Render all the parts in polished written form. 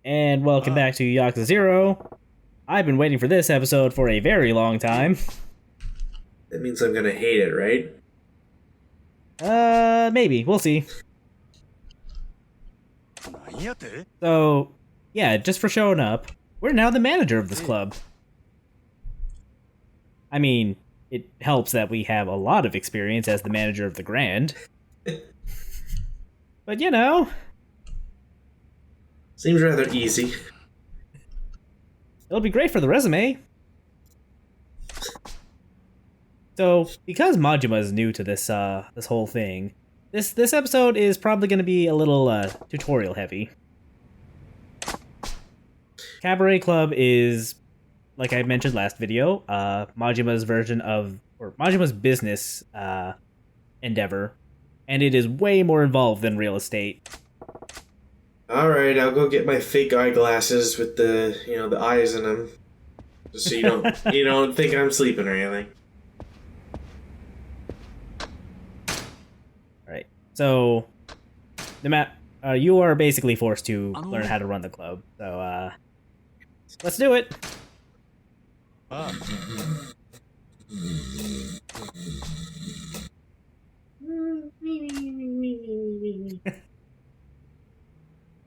And welcome back to Yakuza 0. I've been waiting for this episode for a very long time. That means I'm gonna hate it, right? Maybe. We'll see. So, yeah, just for showing up, we're now the manager of this club. I mean, it helps that we have a lot of experience as the manager of the Grand. But, you know... Seems rather easy. It'll be great for the resume. So, because Majima is new to this this whole thing, this episode is probably going to be a little tutorial heavy. Cabaret Club is, like I mentioned last video, Majima's version of, or Majima's business endeavor, and it is way more involved than real estate. Alright, I'll go get my fake eyeglasses with the, the eyes in them. Just so you don't think I'm sleeping or anything. Alright, so, you are basically forced to learn how to run the club, so, let's do it!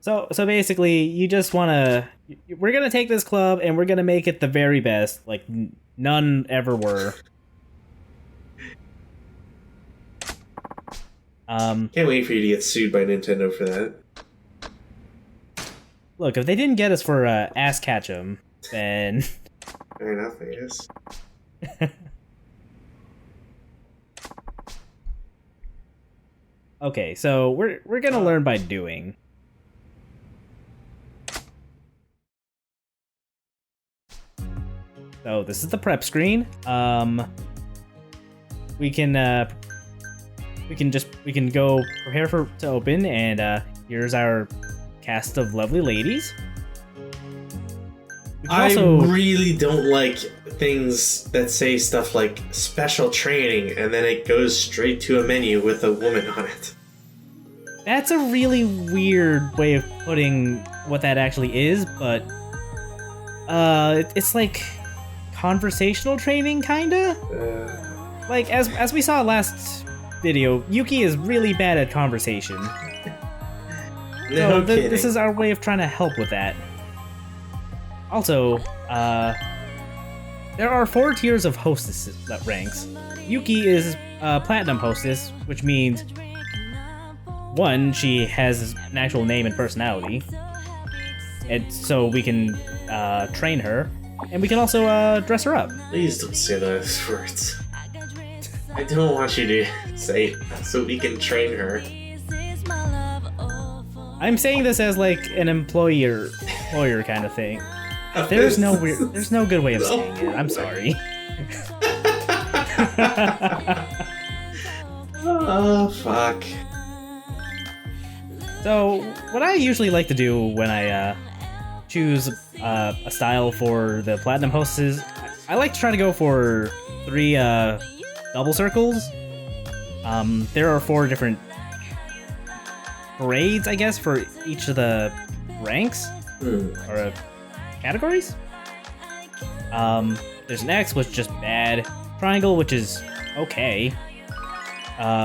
So basically, you just want to... We're going to take this club, and we're going to make it the very best, like none ever were. Can't wait for you to get sued by Nintendo for that. Look, if they didn't get us for Ass Ketchum, then... Fair enough, I guess. Okay, so we're going to learn by doing. So this is the prep screen. We can go prepare to open, and here's our cast of lovely ladies. I really don't like things that say stuff like special training and then it goes straight to a menu with a woman on it. That's a really weird way of putting what that actually is, but it's like conversational training, kinda? Like, as we saw last video, Yuki is really bad at conversation. No kidding. This is our way of trying to help with that. Also, there are 4 tiers of hostesses ranks. Yuki is Platinum Hostess, which means, 1, she has an actual name and personality, and so we can train her. And we can also dress her up. Please don't say those words. I don't want you to say so we can train her. I'm saying this as like an employer kind of thing. There's no good way of saying it. I'm sorry. Oh fuck. So what I usually like to do when I choose a style for the Platinum Hostesses, I like to try to go for 3 double circles. There are 4 different grades, I guess, for each of the ranks or categories. There's an X, which is just bad. Triangle, which is okay.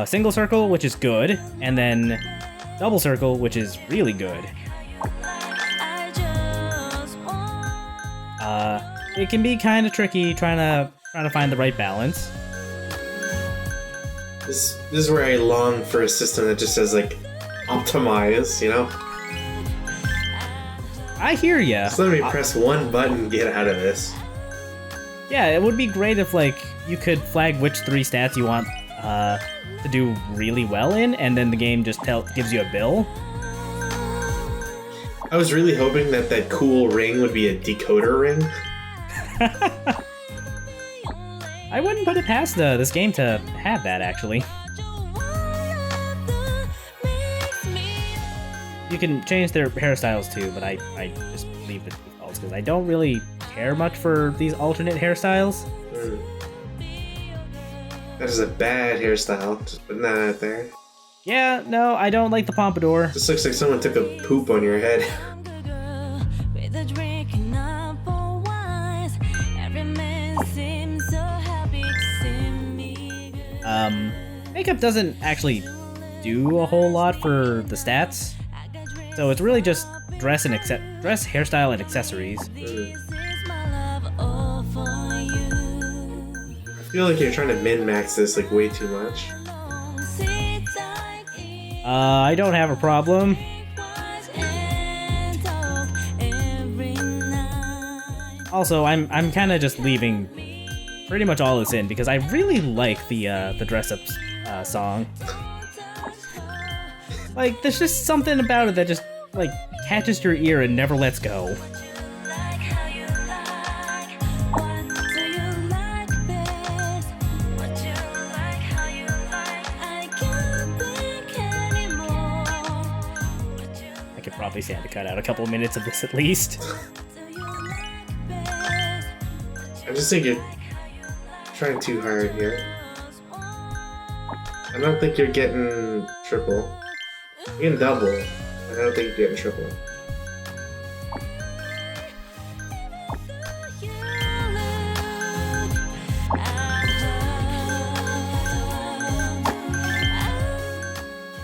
Single circle, which is good, and then double circle, which is really good. It can be kind of tricky trying to find the right balance. This is where I long for a system that just says like optimize, I hear ya. Just let me press one button and get out of this. Yeah, it would be great if like you could flag which 3 stats you want to do really well in, and then the game just gives you a bill. I was really hoping that cool ring would be a decoder ring. I wouldn't put it past this game to have that, actually. You can change their hairstyles too, but I just leave the defaults because I don't really care much for these alternate hairstyles. That is a bad hairstyle, just putting that out there. Yeah, no, I don't like the pompadour. This looks like someone took a poop on your head. Makeup doesn't actually do a whole lot for the stats, so it's really just dress, hairstyle, and accessories. I feel like you're trying to min-max this like way too much. I don't have a problem. Also, I'm kind of just leaving pretty much all this in because I really like the dress-up song. Like, there's just something about it that just like catches your ear and never lets go. I could probably stand to cut out a couple minutes of this at least. I just think you're trying too hard here. I don't think you're getting triple. You're getting double. I don't think you're getting triple.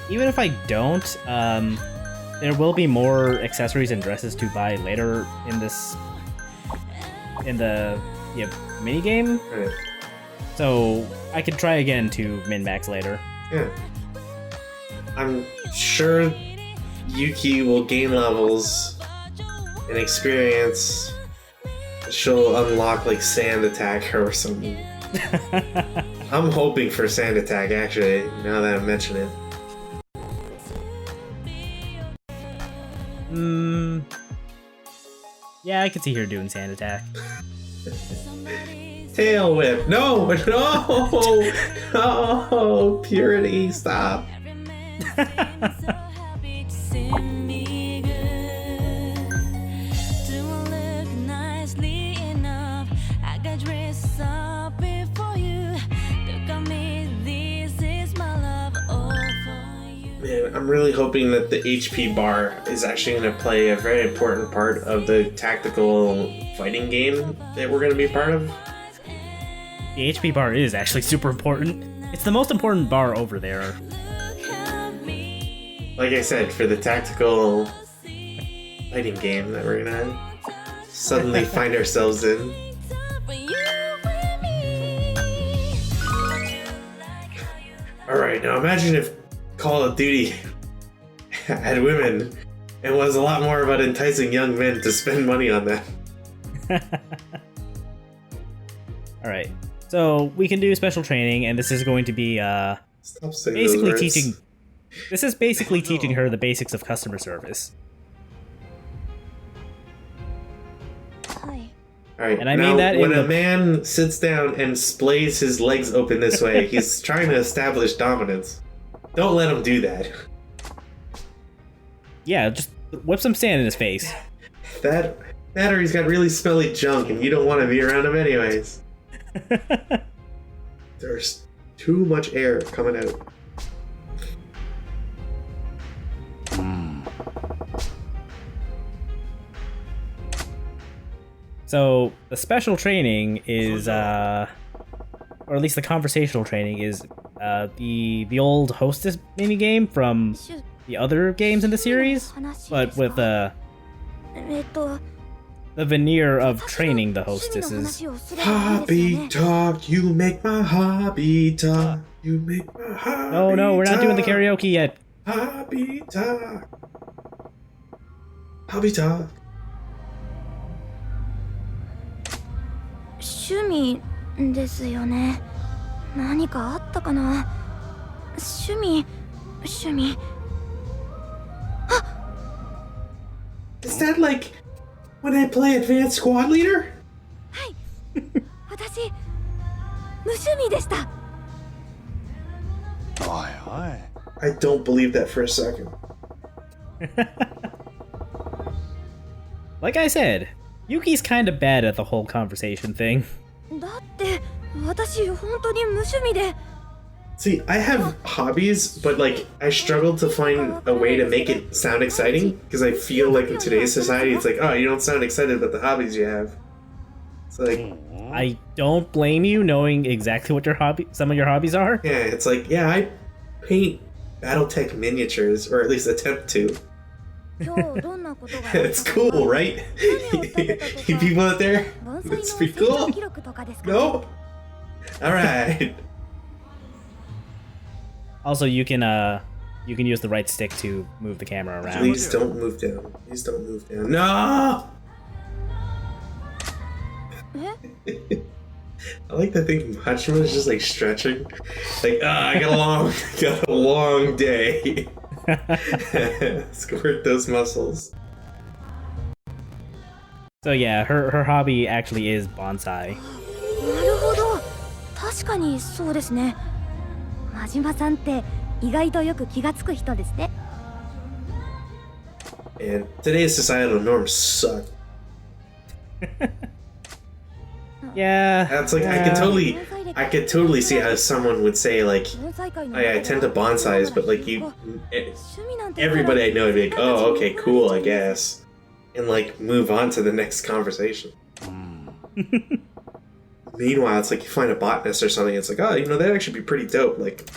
Even if I don't, there will be more accessories and dresses to buy later in the minigame. Right. So I could try again to min-max later. Yeah. I'm sure Yuki will gain levels and experience. She'll unlock like sand attack or something. I'm hoping for sand attack actually, now that I mention it. Yeah, I could see her doing sand attack. Tail whip. No, no, no, purity, stop. Man, I'm really hoping that the HP bar is actually going to play a very important part of the tactical fighting game that we're going to be part of. The HP bar is actually super important. It's the most important bar over there. Like I said, for the tactical fighting game that we're going to suddenly find ourselves in. Alright, now imagine if Call of Duty had women and was a lot more about enticing young men to spend money on them. Alright, so we can do special training, and this is going to be basically teaching. This is basically teaching her the basics of customer service. Alright, and I now, mean that when a man sits down and splays his legs open this way, he's trying to establish dominance. Don't let him do that. Yeah, just whip some sand in his face. That or he's got really smelly junk and you don't want to be around him anyways. There's too much air coming out. So, the special training is, or at least the conversational training is, the old hostess minigame from the other games in the series, but with, the veneer of training the hostesses. Hobby talk, you make my hobby talk. You make my hobby talk. No, we're not doing the karaoke yet. Hobby talk. Hobby talk. 趣味ですよね。何かあったかな。趣味。Is that like when I play Advanced Squad Leader? はい。私無趣味でした。I don't believe that for a second. Like I said, Yuki's kind of bad at the whole conversation thing. だって私本当に無趣味で。 See, I have hobbies, but like I struggle to find a way to make it sound exciting because I feel like in today's society it's like, oh, you don't sound excited about the hobbies you have. It's like, I don't blame you knowing exactly what some of your hobbies are. yeah, it's like, yeah, I paint BattleTech miniatures, or at least attempt to. It's cool, right? You people out there? It's pretty cool. No? Alright. Also, you can use the right stick to move the camera around. Please don't move down. Please don't move down. No! I like to think Machima is just like stretching. Like, I got a long day. Let's work those muscles. So yeah, her hobby actually is bonsai. なるほど。確かにそうですね。真島さんって意外とよく気がつく人ですね。And today's societal norms suck. Yeah. That's like, I could totally see how someone would say like, I tend to bonsais, but like everybody I know would be like, oh, okay, cool, I guess, and like move on to the next conversation. Meanwhile, it's like you find a botanist or something. It's like, oh, that'd actually be pretty dope. Like,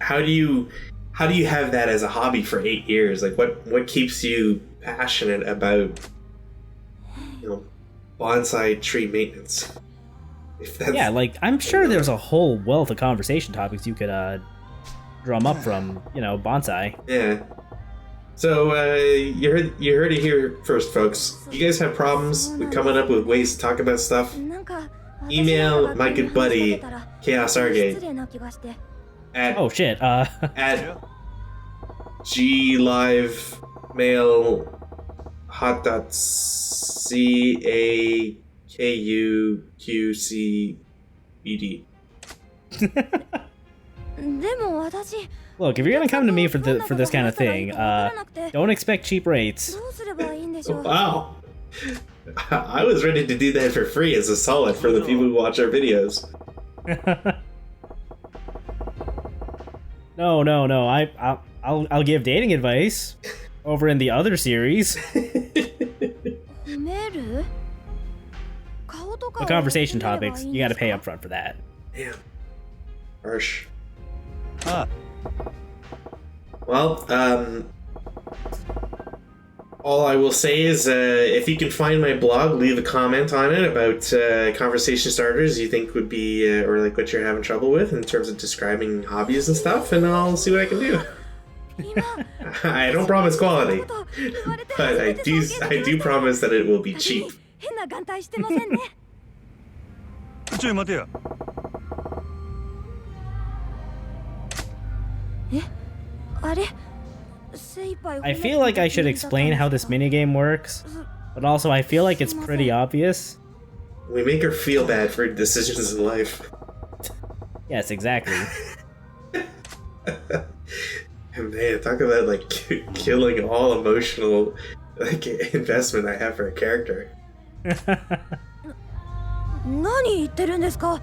how do you have that as a hobby for 8 years? Like, what keeps you passionate about, bonsai tree maintenance? Yeah, like I'm sure there's a whole wealth of conversation topics you could drum up from, bonsai. Yeah. So you heard it here first, folks. You guys have problems with coming up with ways to talk about stuff? Email my good buddy ChaosArgate at Oh shit. at glivemail hot.cakuqcbd. でも私 Look, if you're gonna come to me for this kind of thing, don't expect cheap rates. どうすればいいんでしょう。 Wow. I was ready to do that for free as a solid for the people who watch our videos. No. I'll give dating advice over in the other series. 褒める？顔とか The を conversation 褒めれば topics, いいん you で gotta すか？ pay up front for that. Damn. Harsh. Well, all I will say is if you can find my blog, leave a comment on it about conversation starters you think would be, or like what you're having trouble with in terms of describing hobbies and stuff, and I'll see what I can do. I don't promise quality, but I do promise that it will be cheap. 変な眼帯してませんね。ちょい待てや。え？あれ？ I feel like I should explain how this minigame works, but also I feel like it's pretty obvious. We make her feel bad for decisions in life. Yes, exactly. Man, talk about like killing all emotional investment I have for a character. 何言ってるんですか？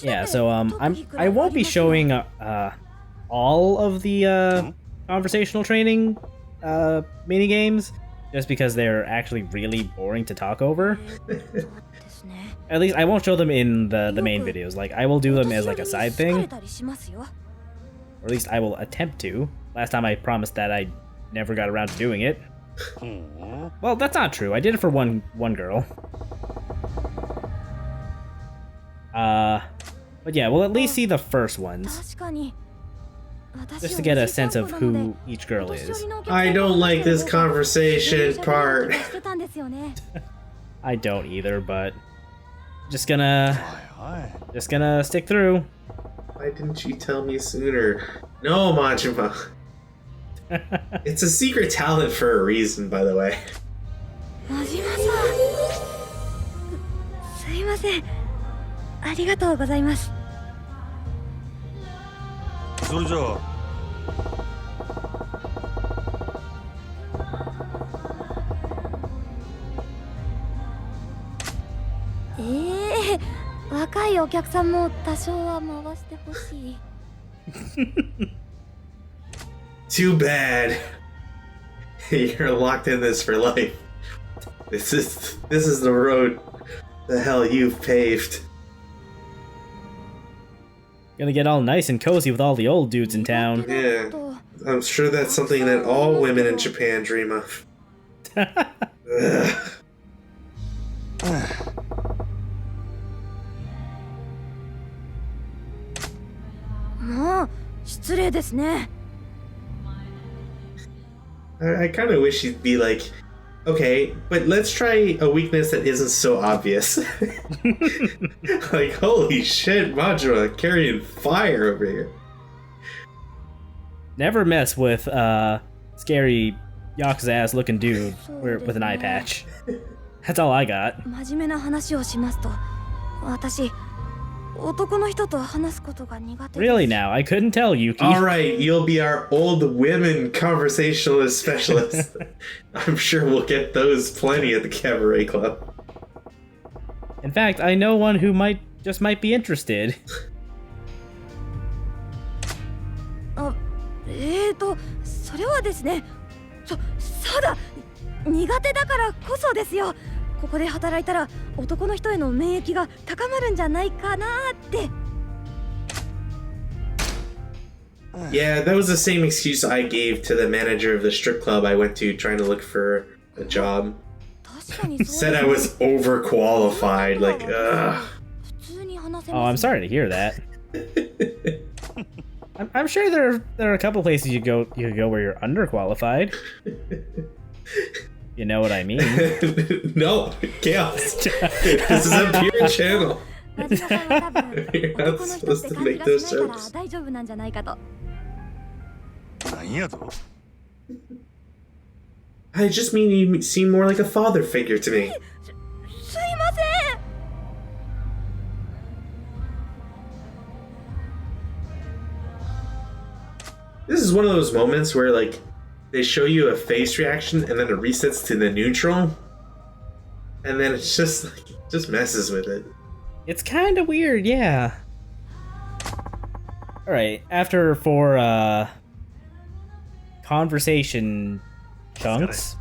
Yeah, so I won't be showing all of the conversational training minigames, just because they're actually really boring to talk over. At least I won't show them in the main videos. Like, I will do them as like a side thing, or at least I will attempt to. Last time I promised that I never got around to doing it. Well, that's not true. I did it for one girl. But yeah, we'll at least see the first ones, just to get a sense of who each girl is. I don't like this conversation part. I don't either, but just gonna stick through. Why didn't you tell me sooner? No, Majima. It's a secret talent for a reason, by the way. 真島さん、すいません。ありがとうございます。それじゃあ。若いお客さんも多少は回してほしい。Too bad. You're locked in this for life. This is the road the hell you've paved. Gonna get all nice and cozy with all the old dudes in town. Yeah, I'm sure that's something that all women in Japan dream of. Ugh. もう失礼ですね。 I kind of wish he'd be like, okay, but let's try a weakness that isn't so obvious. Like, holy shit, Majima carrying fire over here. Never mess with scary Yakuza ass looking dude with an eye patch. That's all I got. 真面目な話をしますと、私男の人と話すことが苦手です。 Really now? I couldn't tell, Yuki. Alright, you'll be our old women conversationalist specialist. I'm sure we'll get those plenty at the Cabaret Club. In fact, I know one who might be interested. あ、それはですね。そうだ、苦手だからこそですよ。ここで働いたら男の人への免疫が高まるんじゃないかなって。 Yeah, that was the same excuse I gave to the manager of the strip club I went to trying to look for a job. 確かにそう Said I was overqualified, like, ugh. 普通に話せ Oh, ま I'm す。 sorry to hear that. I'm sure there are a couple places you could go where you're underqualified. You know what I mean? No, Chaos. This is a pure channel. ラジオさんは多分 You're 男 not の人っ supposed て to 感じ make が those しないから jokes. 大丈夫なんじゃないかと。なんやぞ。 I just mean you seem more like a father figure to me. すいません。 This is one of those moments where, like, they show you a face reaction and then it resets to the neutral. And then it's just, like, it just messes with it. It's kind of weird, yeah. Alright, after 4 conversation chunks,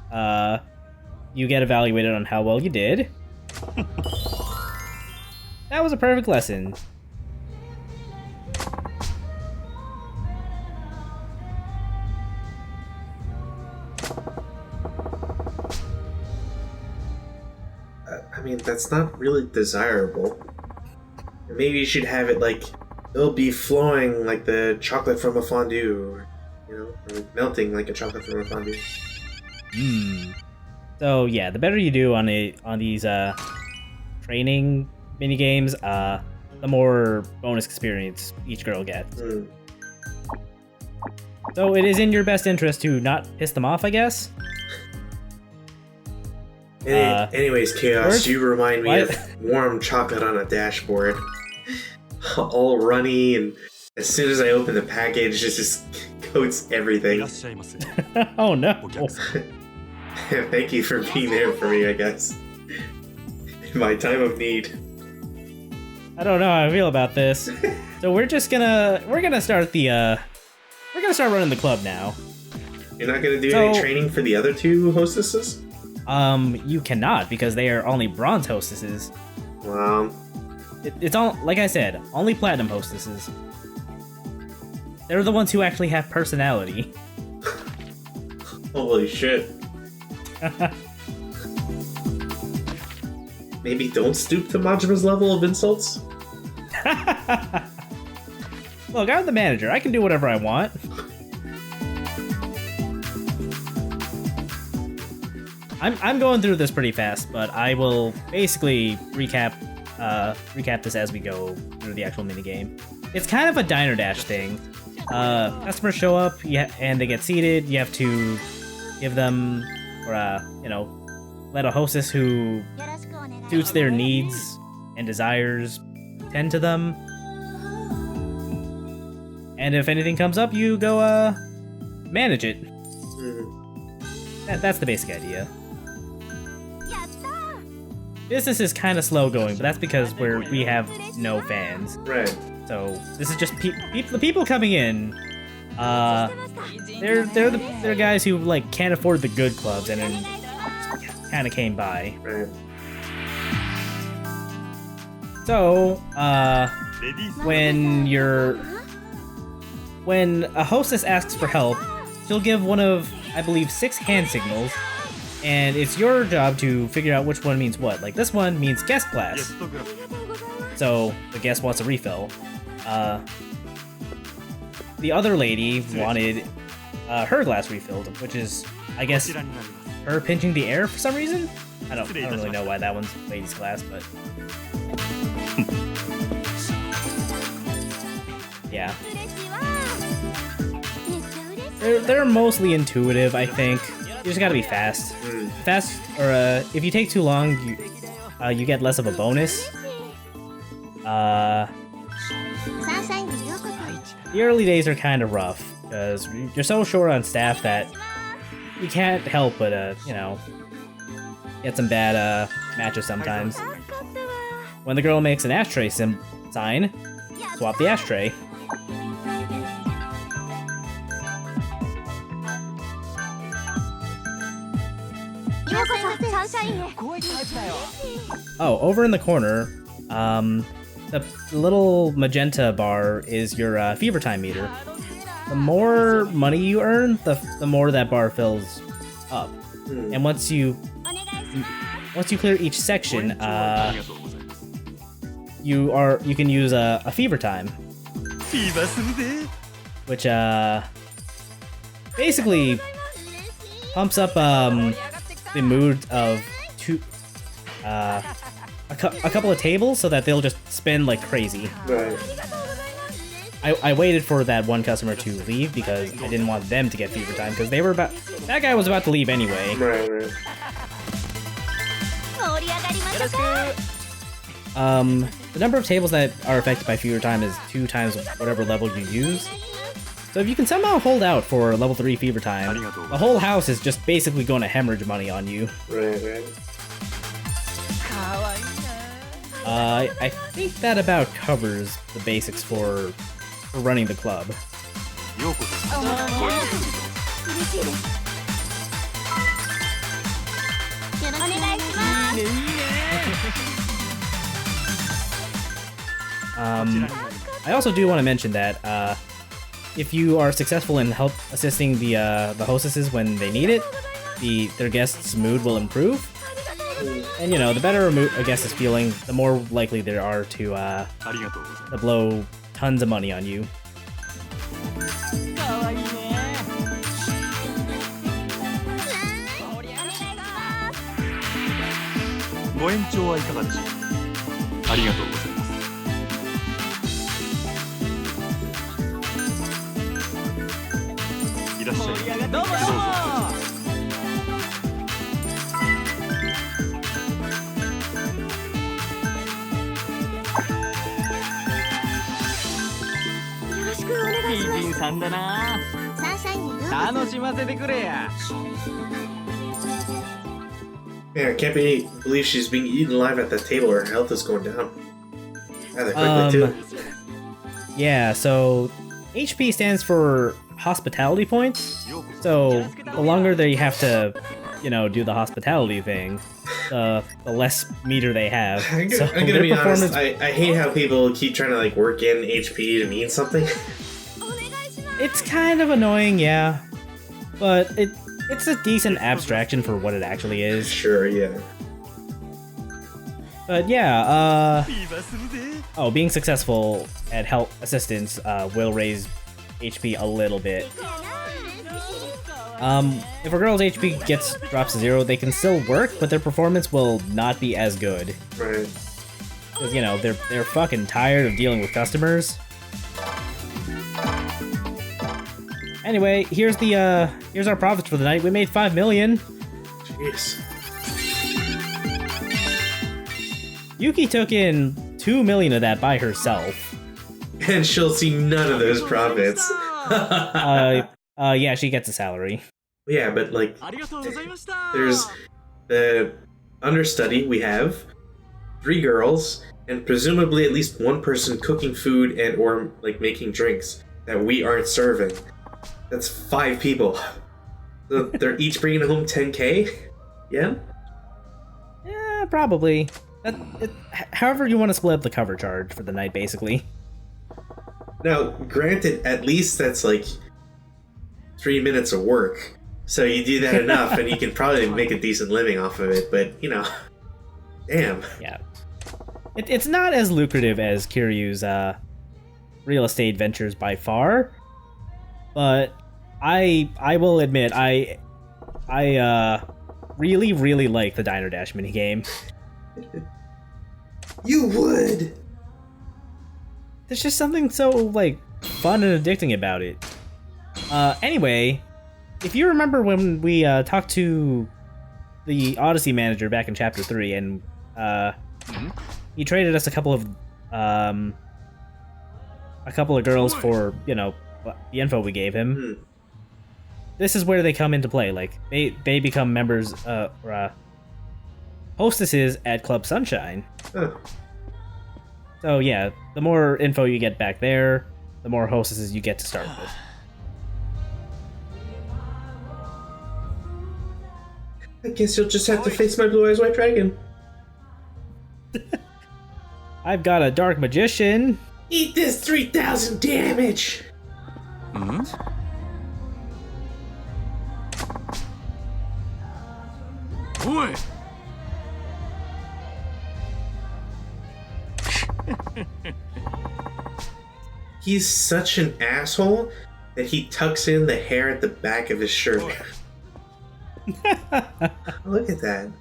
you get evaluated on how well you did. That was a perfect lesson. I mean, that's not really desirable. Maybe you should have it like, it'll be flowing like the chocolate from a fondue, or, you know, or melting like a chocolate from a fondue. So yeah, the better you do on these training minigames, the more bonus experience each girl gets. So it is in your best interest to not piss them off, I guess. Anyways, Chaos, Where's- you remind me what? of warm chocolate on a dashboard. All runny, and as soon as I open the package, it just coats い everything. らっしゃいませ。 Oh no. お客さん。 Thank you for being there for me, I guess. In my time of need. I don't know how I feel about this. So we're gonna start running the club now. You're not gonna do any So- training for the other two hostesses? You cannot because they are only bronze hostesses. Wow. It's all, like I said, only platinum hostesses. They're the ones who actually have personality. Holy shit. Maybe don't stoop to Majima's level of insults? Look, I'm the manager. I can do whatever I want. I'm going through this pretty fast, but I will basically recap this as we go through the actual minigame. It's kind of a diner dash thing. Customers show up, and they get seated. You have to give them, or let a hostess who suits their needs and desires tend to them. And if anything comes up, you go manage it. That's the basic idea. Business is kind of slow going, but that's because we have no fans. Right. So this is just the people coming in. They're guys who like can't afford the good clubs and then kind of came by. Right. So, when a hostess asks for help, she'll give one of, I believe, 6 hand signals, and it's your job to figure out which one means what. Like, this one means guest class, so the guest wants a refill. The other lady wanted her glass refilled, which is, I guess, her pinching the air for some reason? I don't really know why that one's ladies' class, but... yeah. They're mostly intuitive, I think. You just gotta be fast. Fast, or if you take too long, you get less of a bonus. The early days are kind of rough, because you're so short on staff that you can't help but, you know, get some bad matches sometimes. When the girl makes an ashtray sign, swap the ashtray. Oh, over in the corner, the little magenta bar is your fever time meter. The more money you earn, the more that bar fills up. And once you clear each section, you can use a fever time, which basically pumps up the mood of a couple of tables so that they'll just spin like crazy. Right. I waited for that one customer to leave because I didn't want them to get fever time because that guy was about to leave anyway. Right. The number of tables that are affected by fever time is 2 times whatever level you use. So if you can somehow hold out for level 3 fever time, the whole house is just basically going to hemorrhage money on you. Right. I think that about covers the basics for running the club. I also do want to mention that if you are successful in assisting the hostesses when they need it, their guests' mood will improve. And you know, the better a guest is feeling, the more likely they are to blow tons of money on you. Man, I can't believe she's being eaten alive at that table. Her health is going down rather quickly too. Yeah, so HP stands for hospitality points. So the longer they have to, you know, do the hospitality thing, the less meter they have. I'm So gonna their be honest. performance- I hate how people keep trying to like work in HP to mean something. It's kind of annoying, yeah, but it's a decent abstraction for what it actually is. Sure, yeah. But yeah, being successful at help assistance will raise HP a little bit. If a girl's HP drops to 0, they can still work, but their performance will not be as good. Right. Because, you know, they're fucking tired of dealing with customers. Anyway, here's our profits for the night. We made 5 million. Jeez. Yuki took in 2 million of that by herself. And she'll see none of those profits. Yeah, she gets a salary. Yeah, but like, there's the understudy. We have 3 girls, and presumably at least 1 person cooking food and or like making drinks that we aren't serving. That's 5 people. So they're each bringing home 10k yen. Probably. However you want to split up the cover charge for the night, basically. Now, granted, at least that's like 3 minutes of work. So you do that enough and you can probably make a decent living off of it, but, you know, damn. Yeah. It's not as lucrative as Kiryu's real estate ventures by far, but I will admit, I really, really like the Diner Dash minigame. You would! There's just something so, like, fun and addicting about it. Anyway, if you remember when we talked to the Odyssey manager back in Chapter 3, and he traded us a couple of girls for, you know, the info we gave him. This is where they come into play. Like, they become members, or hostesses at Club Sunshine. Huh. So yeah, the more info you get back there, the more hostesses you get to start with. I guess you'll just have to face my blue eyes white dragon. I've got a dark magician. Eat this 3,000 damage! Oi! He's such an asshole that he tucks in the hair at the back of his shirt. Look at that.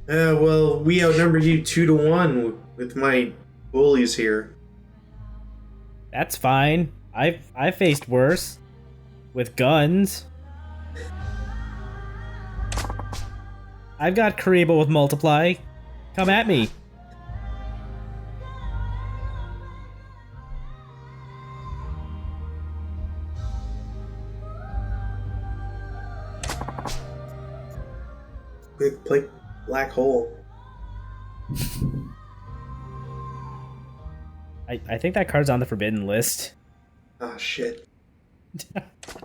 Well, we outnumber you 2-1 with my bullies here. That's fine. I've faced worse. With guns. I've got Kariba with multiply. Come at me. Big black hole. I think that card's on the forbidden list. Ah, shit.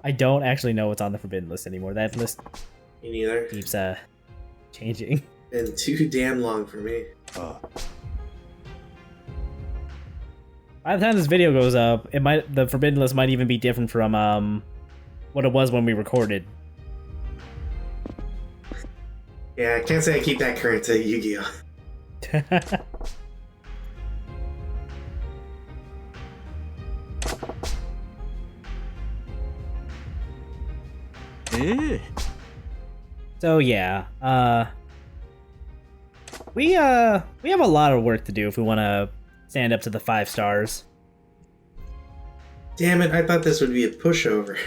I don't actually know what's on the forbidden list anymore. That list Me neither. keeps changing. Been too damn long for me. By the time this video goes up, the forbidden list might even be different from what it was when we recorded. Yeah, I can't say I keep that current to Yu-Gi-Oh! So yeah, we have a lot of work to do if we want to stand up to the 5 stars. Damn it, I thought this would be a pushover.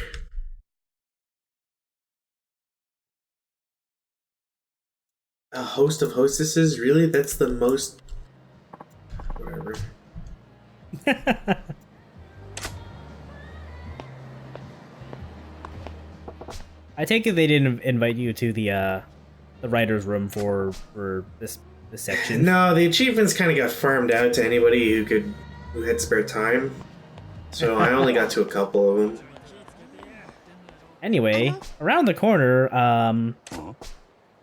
A host of hostesses? Really? That's the most... Whatever. I take it they didn't invite you to the writer's room for this section. No, the achievements kind of got farmed out to anybody who had spare time. So I only got to a couple of them. Anyway, around the corner,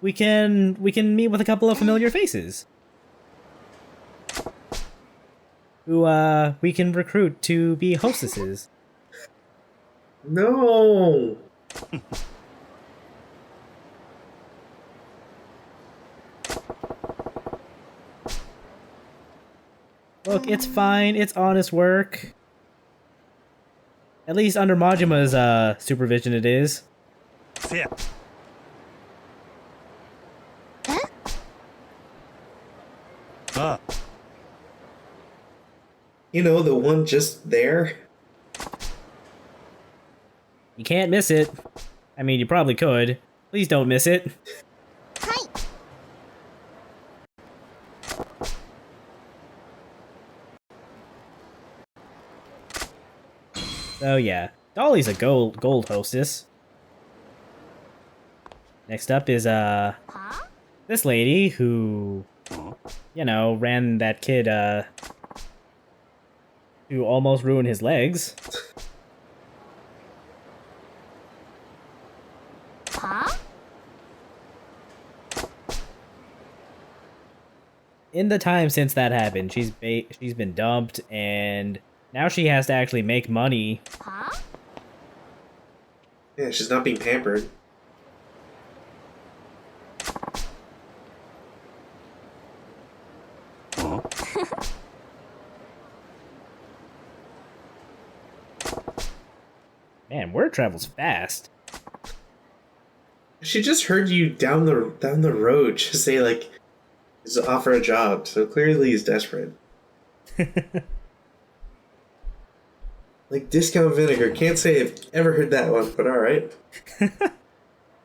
we can meet with a couple of familiar faces who we can recruit to be hostesses. No! Look, it's fine. It's honest work. At least under Majima's supervision it is. Yeah. You know, the one just there? You can't miss it. I mean, you probably could. Please don't miss it. So yeah, Dolly's a gold hostess. Next up is this lady who, you know, ran that kid to almost ruin his legs. Huh? In the time since that happened, she's been dumped, and now she has to actually make money. Huh? Yeah, she's not being pampered. Man, word travels fast. She just heard you down the road just say like, just offer a job. So clearly he's desperate. Like discount vinegar. Can't say I've ever heard that one, but all right.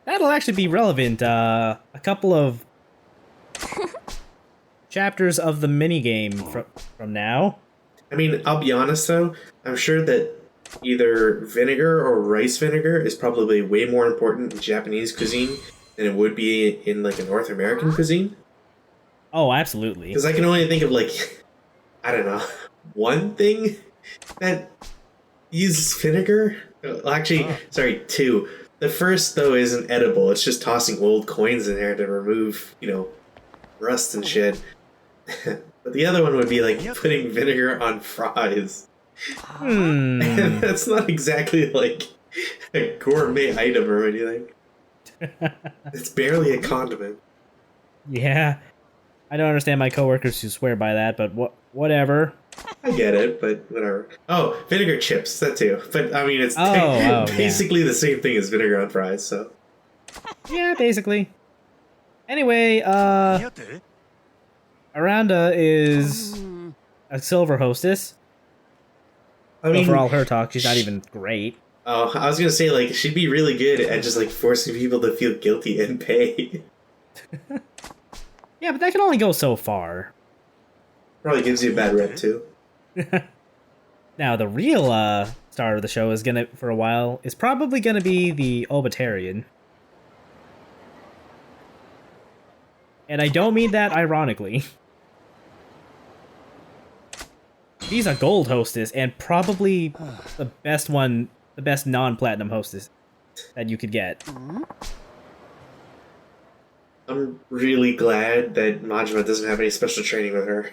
That'll actually be relevant. A couple of chapters of the minigame from now. I mean, I'll be honest though. I'm sure that either vinegar or rice vinegar is probably way more important in Japanese cuisine than it would be in like a North American cuisine. Oh, absolutely. Because I can only think of like, I don't know, one thing that uses vinegar. Well, actually, sorry, two. The first though isn't edible. It's just tossing old coins in there to remove, rust and shit. But the other one would be like putting vinegar on fries. And that's not exactly like a gourmet item or anything. It's barely a condiment. Yeah. I don't understand my coworkers who swear by that, but whatever. I get it, but whatever. Oh, vinegar chips, that too. But I mean, it's basically the same thing as vinegar on fries, so. Yeah, basically. Anyway, Aranda is a silver hostess. I mean, for all her talk, she's not even great. Oh, I was gonna say, like, she'd be really good at just, like, forcing people to feel guilty and pay. Yeah, but that can only go so far. Probably gives you a bad rep, too. Now, the real star of the show is for a while, is probably gonna be the Obitarian. And I don't mean that ironically. She's a gold hostess, and probably the best non-platinum hostess that you could get. I'm really glad that Majima doesn't have any special training with her.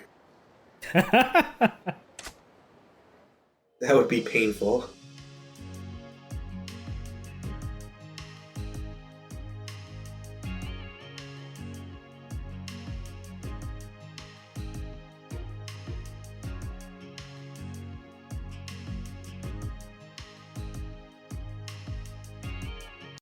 That would be painful.